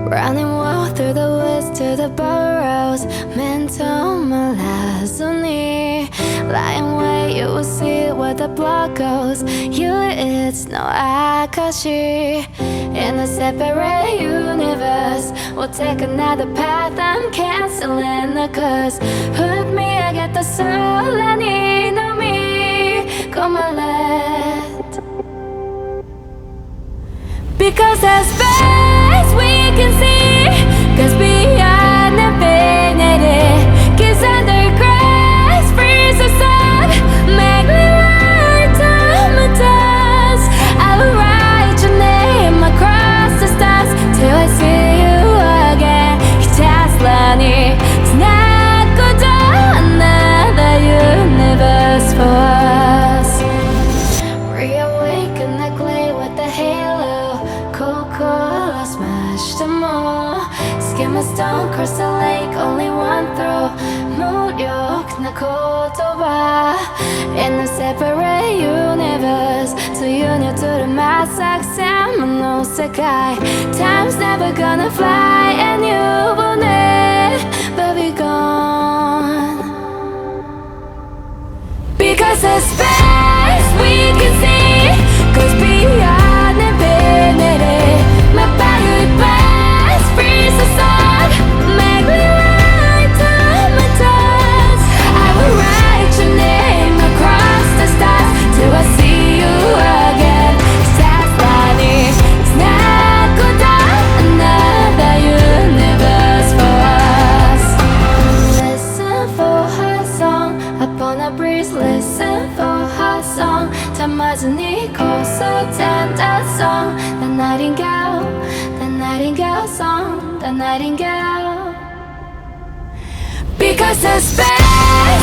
Running wild through the woods to the burrows 目に留まらずに Lying way you will see where the blood goes It's no Akashi In a separate universe We'll take another path I'm canceling the curse Put me I get the空に飲み込まれて Because there's space we can see Cause beyond infinity Kiss under grace, freeze the sun Make me right to my dust I will write your name across the stars Till I see you again ひたすらにつなぐ鼓動 Another universe for us Reawake in the glade with the halo Coca-Cola smash them all Skim a stone, cross the lake, only one throw 無力な言葉 In a separate universe 梅雨に映る真っ逆さまの世界 Time's never gonna fly and you will never be gone Because there's space we can see Cause beyond infinity My body burns, freeze the sun Make me right to my dust I will write your name across the stars Till I see you again ひたすらにつなぐ鼓動 Another universe for us Listen for her song Upon a breeze Listen for her song たまずにこそ tender song The nightingale The nightingale song The nightingale Because there's space